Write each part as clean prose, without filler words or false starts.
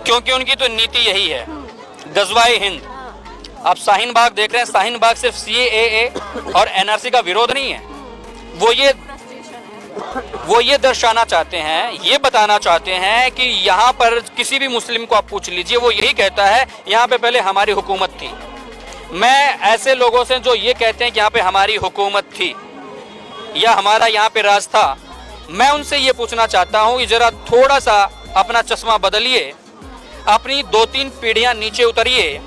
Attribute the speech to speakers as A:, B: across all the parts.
A: क्योंकि उनकी तो नीति यही है, गजवाए हिंद। आप शाहीन बाग देख रहे हैं, शाहीन बाग सिर्फ CAA और NRC का विरोध नहीं है, वो ये दर्शाना चाहते हैं, ये बताना चाहते हैं कि यहाँ पर किसी भी मुस्लिम को आप पूछ लीजिए, वो यही कहता है यहाँ पे पहले हमारी हुकूमत थी। मैं ऐसे लोगों से जो ये कहते हैं कि यहाँ पे हमारी हुकूमत थी या हमारा यहाँ पे राज था, मैं उनसे ये पूछना चाहता हूँ कि जरा थोड़ा सा अपना चश्मा बदलिए, अपनी 2-3 पीढ़ियाँ नीचे उतरिए,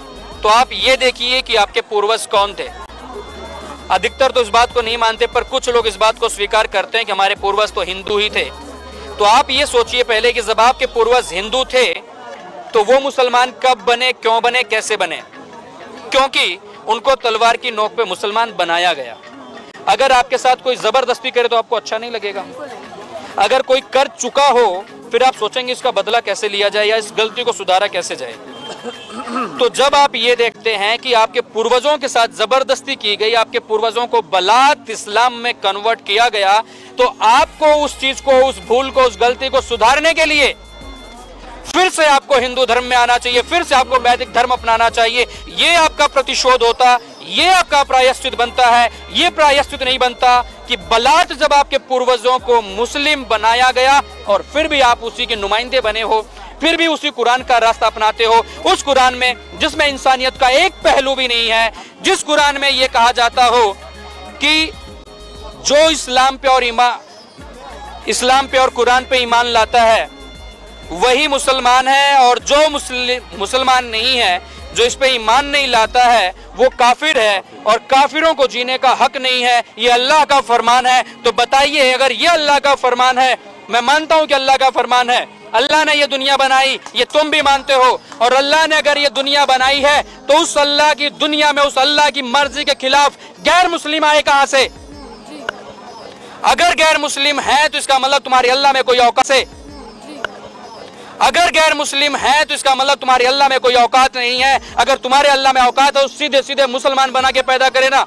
A: तो आप ये देखिए कि आपके पूर्वज कौन थे। अधिकतर तो इस बात को नहीं मानते, पर कुछ लोग इस बात को स्वीकार करते हैं कि हमारे पूर्वज तो हिंदू ही थे। तो आप ये सोचिए पहले कि जब आपके पूर्वज हिंदू थे तो वो मुसलमान कब बने, क्यों बने, कैसे बने? क्योंकि उनको तलवार की नोक पे मुसलमान बनाया गया। अगर आपके साथ कोई जबरदस्ती करे तो आपको अच्छा नहीं लगेगा। अगर कोई कर चुका हो फिर आप सोचेंगे इसका बदला कैसे लिया जाए या इस गलती को सुधारा कैसे जाए। तो जब आप ये देखते हैं कि आपके पूर्वजों के साथ जबरदस्ती की गई, आपके पूर्वजों को बलात इस्लाम में कन्वर्ट किया गया, तो आपको उस चीज को, उस भूल को, उस गलती को सुधारने के लिए फिर से आपको हिंदू धर्म में आना चाहिए, फिर से आपको वैदिक धर्म अपनाना चाहिए। ये आपका प्रतिशोध होता, ये आपका प्रायश्चित बनता है। ये प्रायश्चित नहीं बनता कि बलात जब आपके पूर्वजों को मुस्लिम बनाया गया और फिर भी आप उसी के नुमाइंदे बने हो, फिर भी उसी कुरान का रास्ता अपनाते हो, उस कुरान में जिसमें इंसानियत का एक पहलू भी नहीं है, जिस कुरान में यह कहा जाता हो कि जो इस्लाम पे और कुरान पे ईमान लाता है वही मुसलमान है, और जो मुसलमान नहीं है, जो इस पे ईमान नहीं लाता है, वो काफिर है और काफिरों को जीने का हक नहीं है। ये अल्लाह का फरमान है। तो बताइए, अगर ये अल्लाह का फरमान है, मैं मानता हूं कि अल्लाह का फरमान है, अल्लाह ने ये दुनिया बनाई, ये तुम भी मानते हो, और अल्लाह ने अगर ये दुनिया बनाई है तो उस अल्लाह की दुनिया में, उस अल्लाह की मर्जी के खिलाफ गैर मुस्लिम आए कहां से? अगर गैर मुस्लिम है तो इसका मतलब तुम्हारे अल्लाह में कोई औकात है। अगर गैर मुस्लिम है तो इसका मतलब तुम्हारे अल्लाह में कोई औकात नहीं है। अगर तुम्हारे अल्लाह में औकात है तो सीधे सीधे मुसलमान बना के पैदा करे ना।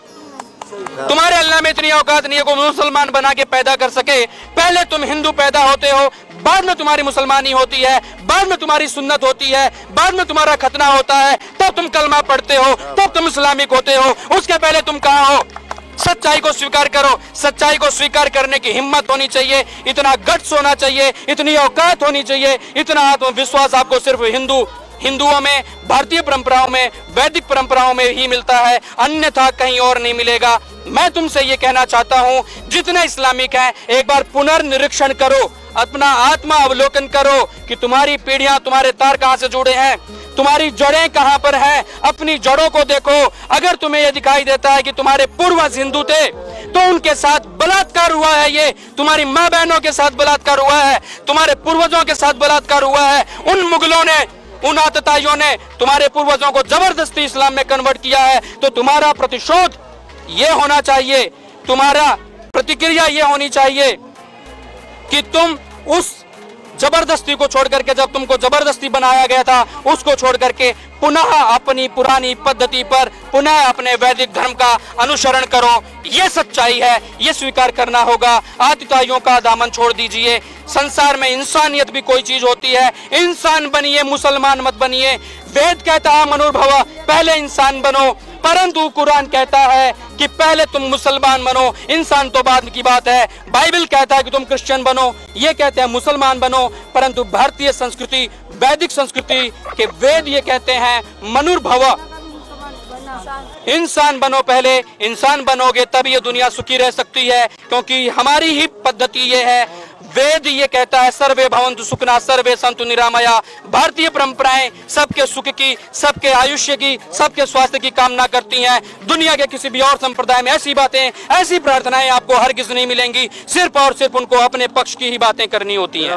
A: तुम्हारे अल्लाह में इतनी औकात नहीं है को मुसलमान बना के पैदा कर सके। पहले तुम हिंदू पैदा होते हो, बाद में तुम्हारी मुसलमानी होती है, बाद में तुम्हारी सुन्नत होती है, बाद में तुम्हारा खतना होता है, तब तुम कलमा पढ़ते हो, तब तुम इस्लामिक होते हो। उसके पहले तुम कहाँ हो? सच्चाई को स्वीकार करो। सच्चाई को स्वीकार करने की हिम्मत होनी चाहिए, इतना गट्स होना चाहिए, इतनी औकात होनी चाहिए, इतना आत्मविश्वास आपको सिर्फ हिंदुओं में, भारतीय परंपराओं में, वैदिक परंपराओं में ही मिलता है, अन्यथा कहीं और नहीं मिलेगा। मैं तुमसे ये कहना चाहता हूँ, जितने इस्लामिक हैं एक बार पुनर्निरीक्षण करो, अपना आत्मा अवलोकन करो कि तुम्हारी पीढ़ियां, तुम्हारे तार कहां से जुड़े हैं, तुम्हारी जड़ें कहां पर हैं। अपनी जड़ों को देखो। अगर तुम्हें यह दिखाई देता है कि तुम्हारे पूर्वज हिंदू थे तो उनके साथ बलात्कार हुआ है, ये तुम्हारी माँ बहनों के साथ बलात्कार हुआ है, तुम्हारे पूर्वजों के साथ बलात्कार हुआ है। उन मुगलों ने, उन आतताइयों ने तुम्हारे पूर्वजों को जबरदस्ती इस्लाम में कन्वर्ट किया है। तो तुम्हारा प्रतिशोध ये होना चाहिए, तुम्हारा प्रतिक्रिया ये होनी चाहिए कि तुम उस जबरदस्ती को छोड़ करके, जब तुमको जबरदस्ती बनाया गया था, उसको छोड़ करके पुनः अपनी पुरानी पद्धति पर, पुनः अपने वैदिक धर्म का अनुसरण करो। ये सच्चाई है, ये स्वीकार करना होगा। आतिताइयों का दामन छोड़ दीजिए। संसार में इंसानियत भी कोई चीज होती है। इंसान बनिए, मुसलमान मत बनिए। वेद कहता है मनुर्भव, पहले इंसान बनो, परंतु कुरान कहता है कि पहले तुम मुसलमान बनो, इंसान तो बाद की बात है। बाइबल कहता है कि तुम क्रिश्चियन बनो, ये कहते हैं मुसलमान बनो, परंतु भारतीय संस्कृति, वैदिक संस्कृति के वेद ये कहते हैं मनुर्भव, इंसान बनो। पहले इंसान बनोगे तब ये दुनिया सुखी रह सकती है, क्योंकि हमारी ही पद्धति ये है। वेद ये कहता है सर्वे भवन्तु सुखिनः सर्वे सन्तु निरामया। भारतीय परंपराएं सबके सुख की, सबके आयुष्य की, सबके स्वास्थ्य की कामना करती हैं। दुनिया के किसी भी और संप्रदाय में ऐसी बातें, ऐसी प्रार्थनाएं आपको हरगिज नहीं मिलेंगी। सिर्फ और सिर्फ उनको अपने पक्ष की ही बातें करनी होती हैं।